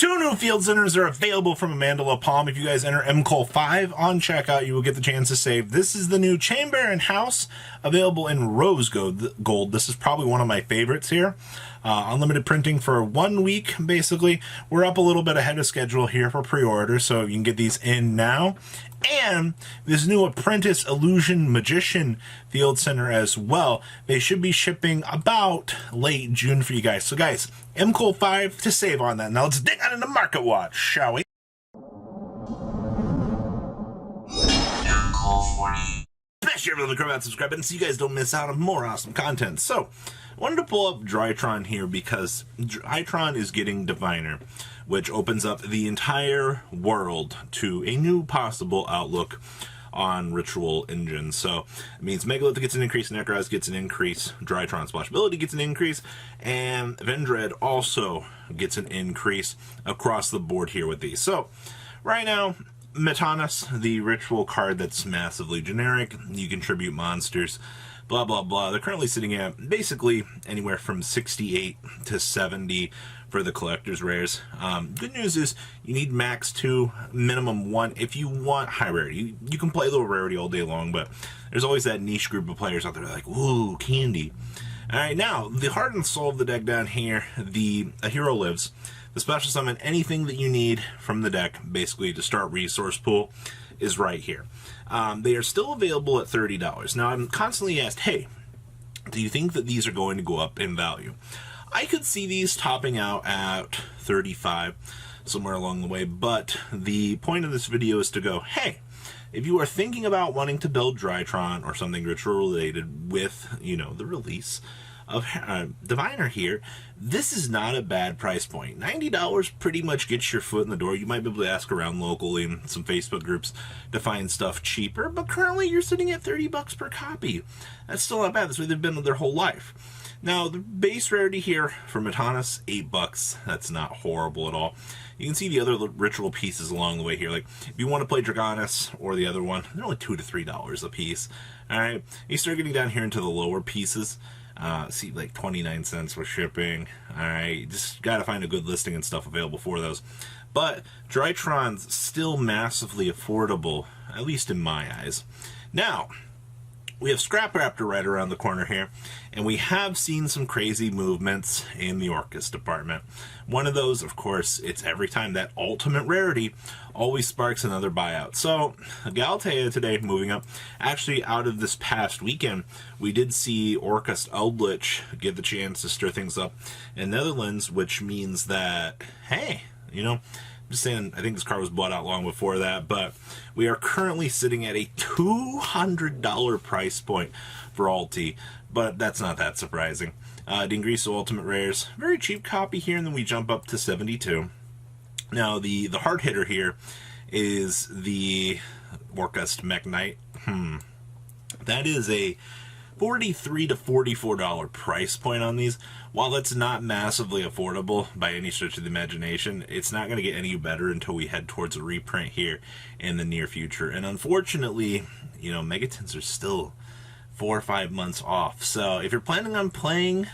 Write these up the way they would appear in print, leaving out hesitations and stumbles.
Two new field centers are available from Amanda LaPalm. If you guys enter MCOL5 on checkout, you will get the chance to save. This is the new Chamber and House, available in rose gold. This is probably one of my favorites here. Unlimited printing for 1 week, basically. We're up a little bit ahead of schedule here for pre-order, so you can get these in now. And this new Apprentice Illusion Magician Field Center as well. They should be shipping about late June for you guys. So guys, MCOL5 to save on that. Now let's dig on into Market Watch, shall we? MCOL 40. Smash your little crowd subscribe button so you guys don't miss out on more awesome content. So, I wanted to pull up Drytron here because Drytron is getting Diviner, which opens up the entire world to a new possible outlook on ritual engines. So it means Megalith gets an increase, Necroz gets an increase, Drytron Splashability gets an increase, and Vendread also gets an increase across the board here with these. So right now, Metanos, the ritual card that's massively generic, you contribute monsters, blah blah blah. They're currently sitting at basically anywhere from 68 to 70 for the collector's rares. Good news is you need max 2, minimum 1 if you want high rarity. You can play low rarity all day long, but there's always that niche group of players out there like, ooh, candy. Alright, now, the heart and soul of the deck down here, A Hero Lives. The special summon, anything that you need from the deck, basically to start resource pool, is right here. They are still available at $30. Now, I'm constantly asked, hey, do you think that these are going to go up in value? I could see these topping out at 35, somewhere along the way, but the point of this video is to go, hey, if you are thinking about wanting to build Drytron or something ritual related with, you know, the release of Diviner here, this is not a bad price point. $90 pretty much gets your foot in the door. You might be able to ask around locally in some Facebook groups to find stuff cheaper, but currently you're sitting at 30 bucks per copy. That's still not bad. That's where they've been their whole life. Now, the base rarity here for Metanos, 8 bucks. That's not horrible at all. You can see the other ritual pieces along the way here. Like, if you want to play Dragonis or the other one, they're only $2 to $3 a piece. Alright, you start getting down here into the lower pieces. See, like 29 cents for shipping. Alright, just gotta find a good listing and stuff available for those. But Drytron's still massively affordable, at least in my eyes. Now, we have Scrap Raptor right around the corner here, and we have seen some crazy movements in the Orcus department. One of those, of course, it's every time that ultimate rarity always sparks another buyout. So, Galatea today moving up. Actually, out of this past weekend, we did see Orcus Eldritch get the chance to stir things up in Netherlands, which means that, hey, you know, just saying, I think this car was bought out long before that, but we are currently sitting at a $200 price point for Alti, but that's not that surprising. Dingriso Ultimate Rares, very cheap copy here, and then we jump up to 72. Now, the hard hitter here is the Orcust Mech Knight. That is a $43 to $44 price point on these. While that's not massively affordable by any stretch of the imagination, it's not going to get any better until we head towards a reprint here in the near future. And unfortunately, you know, Megatons are still 4 or 5 months off. So if you're planning on playing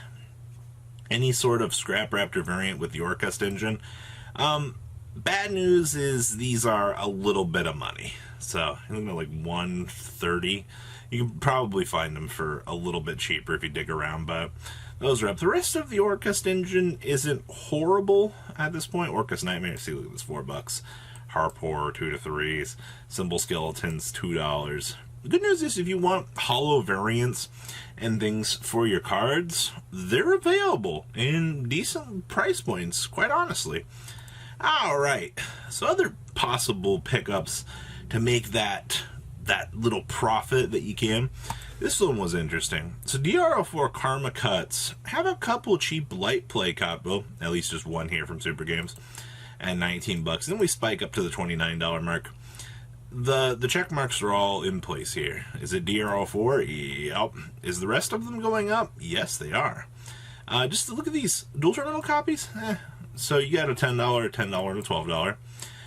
any sort of Scrap Raptor variant with the Orcust engine, bad news is these are a little bit of money. So I think they're like $130. You can probably find them for a little bit cheaper if you dig around, but those are up. The rest of the Orcust engine isn't horrible at this point. Orcust Nightmare, see, look at this, 4 bucks. Harp Horror, 2 to 3s. Symbol Skeletons, $2. The good news is if you want hollow variants and things for your cards, they're available in decent price points, quite honestly. Alright, so other possible pickups to make that little profit that you can. This one was interesting. So DRL4 Karma Cuts have a couple cheap light play well, at least just one here from Super Games, at 19 bucks. Then we spike up to the $29 mark. The check marks are all in place here. Is it DRL4? Yep. Is the rest of them going up? Yes, they are. Just to look at these dual terminal copies. So you got a $10, a $10, and a $12.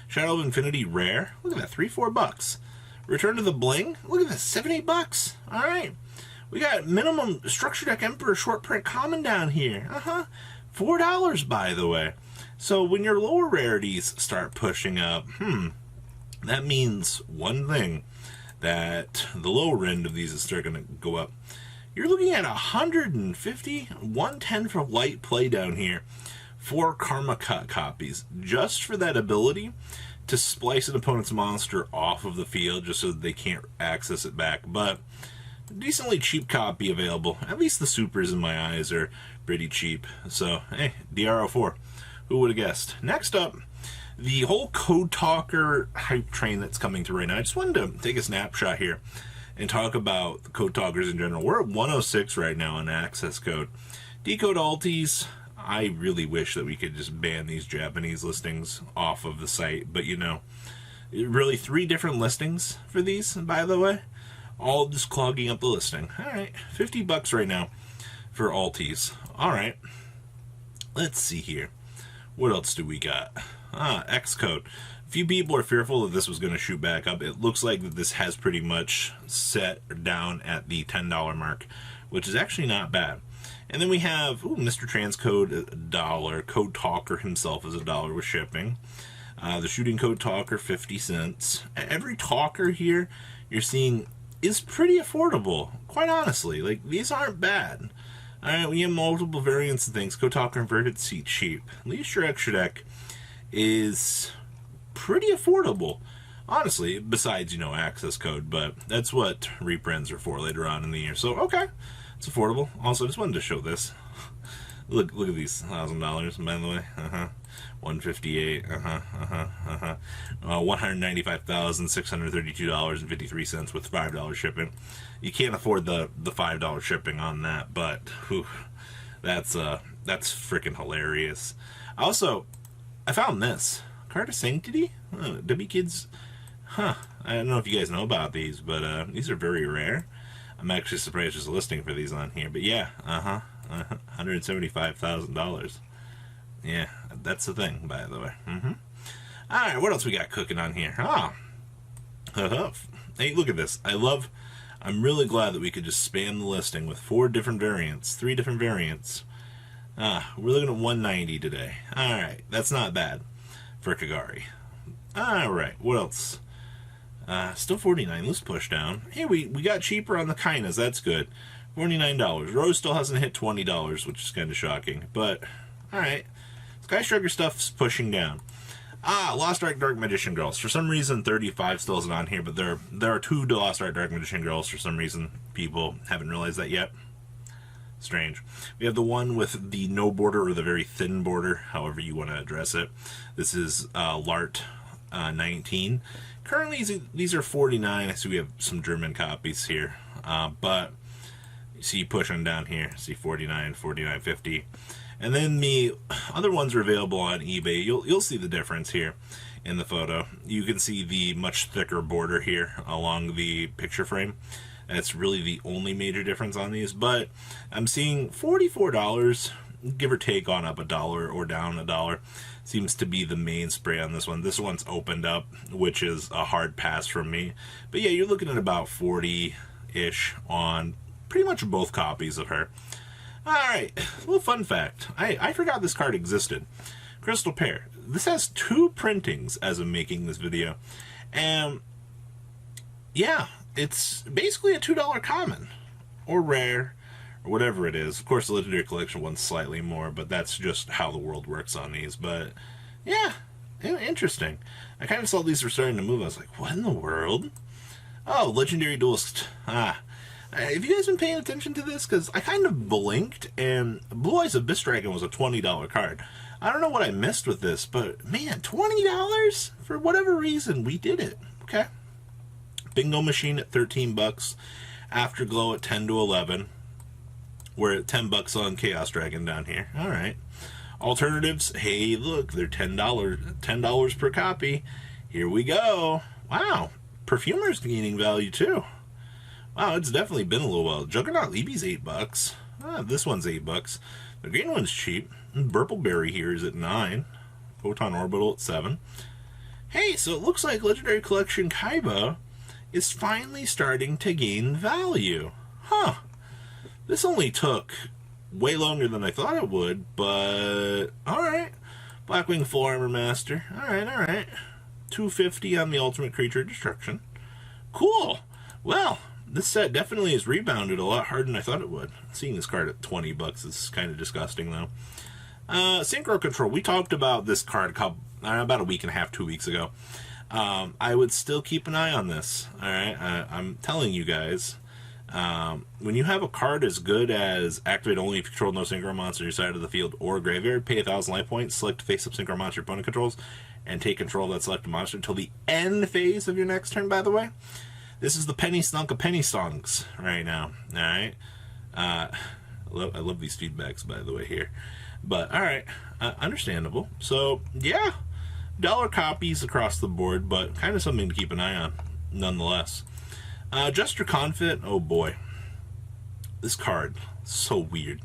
Shadow of Infinity Rare. Look at that, $3-4 bucks. Return to the Bling. Look at that, $7-8 bucks. All right. We got minimum Structure Deck Emperor short print common down here. $4, by the way. So when your lower rarities start pushing up, that means one thing, that the lower end of these is starting to go up. You're looking at 150, 110 for light play down here for Karma Cut copies, just for that ability to splice an opponent's monster off of the field just so that they can't access it back. But decently cheap copy available. At least the supers in my eyes are pretty cheap. So, hey, DRO4. Who would have guessed? Next up, the whole Code Talker hype train that's coming through right now. I just wanted to take a snapshot here and talk about the Code Talkers in general. We're at 106 right now on access code. Decode Alties, I really wish that we could just ban these Japanese listings off of the site. But, you know, really 3 different listings for these, by the way. All just clogging up the listing. All right, $50 right now for Alties. All right, let's see here. What else do we got? Xcode. A few people are fearful that this was going to shoot back up. It looks like that this has pretty much set down at the $10 mark, which is actually not bad. And then we have Mr. Transcode, $1. Code Talker himself is $1 with shipping. The Shooting Code Talker, 50 cents. Every talker here you're seeing is pretty affordable, quite honestly. Like, these aren't bad. Alright, we have multiple variants and things. Code Talker Inverted Seat cheap. Least your extra deck is pretty affordable, honestly, besides, you know, access code, but that's what reprints are for later on in the year. So, okay, it's affordable. Also, I just wanted to show this. Look at these $1,000, by the way. 158. $195,632.53 with $5 shipping. You can't afford the $5 shipping on that, but whew, that's freaking hilarious. Also, I found this Card of Sanctity. WKids. I don't know if you guys know about these, but these are very rare. I'm actually surprised there's a listing for these on here, but yeah, $175,000. Yeah, that's the thing, by the way. Alright, what else we got cooking on here? Hey, look at this. I'm really glad that we could just spam the listing with 4 different variants, 3 different variants. We're looking at 190 today. Alright, that's not bad for Kagari. Alright, what else? Still 49. Let's push down. Hey, we got cheaper on the Kainas. That's good. $49. Rose still hasn't hit $20, which is kind of shocking. But, alright. Sky Striker stuff's pushing down. Lost Ark Dark Magician Girls. For some reason, 35 still isn't on here, but there are 2 Lost Ark Dark Magician Girls. For some reason, people haven't realized that yet. Strange. We have the one with the no border or the very thin border, however you want to address it. This is Lart 19. Currently, these are 49. I see we have some German copies here, but you see pushing down here. See 49, 49, 50. And then the other ones are available on eBay. You'll see the difference here in the photo. You can see the much thicker border here along the picture frame. That's really the only major difference on these. But I'm seeing $44, give or take on up $1 or down $1. Seems to be the main spray on this one. This one's opened up, which is a hard pass from me. But yeah, you're looking at about 40-ish on pretty much both copies of her. Alright, a little fun fact. I forgot this card existed. Crystal Pear. This has 2 printings as of making this video. And yeah, it's basically a $2 common. Or rare, or whatever it is. Of course, the Legendary Collection one's slightly more, but that's just how the world works on these. But yeah, interesting. I kind of saw these were starting to move. I was like, what in the world? Oh, Legendary Duelist. Have you guys been paying attention to this? Because I kind of blinked, and Blue Eyes Abyss Dragon was a $20 card. I don't know what I missed with this, but man, $20? For whatever reason, we did it. Okay. Bingo Machine at $13. Afterglow at 10 to 11. We're at $10 on Chaos Dragon down here. Alright. Alternatives, hey, look, they're $10 per copy. Here we go. Wow. Perfumer's gaining value, too. Wow, it's definitely been a little while. Juggernaut Levy's $8. This one's $8. The green one's cheap. Burpleberry here is at 9. Photon Orbital at 7. Hey, so it looks like Legendary Collection Kaiba is finally starting to gain value. Huh. This only took way longer than I thought it would, but alright. Blackwing Full Armor Master. Alright, alright. 250 on the Ultimate Creature Destruction. Cool. Well, this set definitely has rebounded a lot harder than I thought it would. Seeing this card at $20 is kind of disgusting, though. Synchro Control. We talked about this card about a week and a half, 2 weeks ago. I would still keep an eye on this. Alright, I'm telling you guys. When you have a card as good as activate only if you control no synchro monster on your side of the field or graveyard, pay 1,000 life points, select face-up synchro monster your opponent controls, and take control of that selected monster until the end phase of your next turn, by the way. This is the penny stunk of penny stonks right now. Alright. I love these feedbacks, by the way, here. But, alright. Understandable. So, yeah. Dollar copies across the board, but kind of something to keep an eye on, nonetheless. Jester Confit, oh boy. This card, so weird.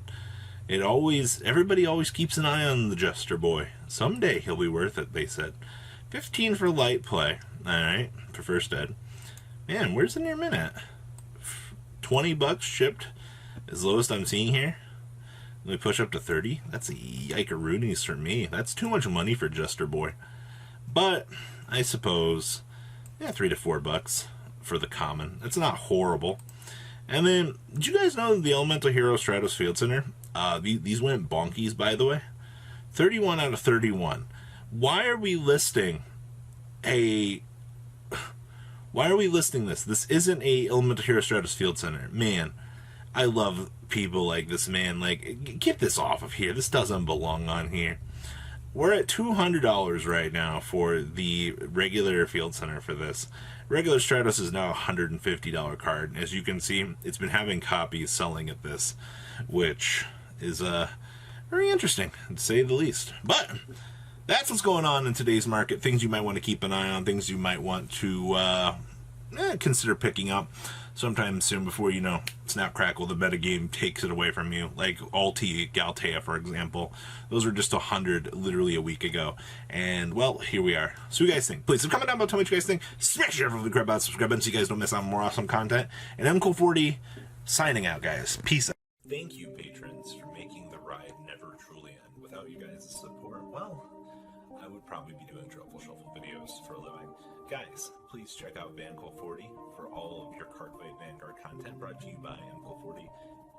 Everybody always keeps an eye on the Jester boy. Someday he'll be worth it, they said. 15 for light play. Alright, for first ed. Man, where's the near min at? $20 shipped, as lowest I'm seeing here. Let me push up to 30. That's a yike-a-roonies for me. That's too much money for Jester boy. But, I suppose, yeah, $3 to $4 for the common. It's not horrible. And then, did you guys know the Elemental Hero Stratos Field Center? These went bonkies, by the way. 31 out of 31. Why are we listing this? This isn't a Elemental Hero Stratos Field Center. Man, I love people like this, man. Like, get this off of here. This doesn't belong on here. We're at $200 right now for the regular Field Center for this. Regular Stratos is now a $150 card. As you can see, it's been having copies selling at this, which is very interesting, to say the least. But that's what's going on in today's market. Things you might want to keep an eye on. Things you might want to consider picking up sometime soon before, you know, Snap Crackle, the metagame takes it away from you. Like Alti Galtea, for example. Those were just 100 literally a week ago. And, well, here we are. So what do you guys think? Please, comment down below, tell me what you guys think. Smash your the crap out, subscribe button so you guys don't miss out on more awesome content. And MCool40 signing out, guys. Peace out. Thank you, patrons, for making the ride never truly end. Without you guys' support, well, I would probably be doing Truffle Shuffle videos for a living. Guys, please check out MCool40 for all of your Cardfight Vanguard content brought to you by MCool40.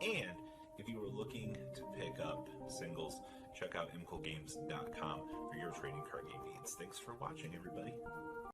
And if you are looking to pick up singles, check out mcoolgames.com for your trading card game needs. Thanks for watching, everybody.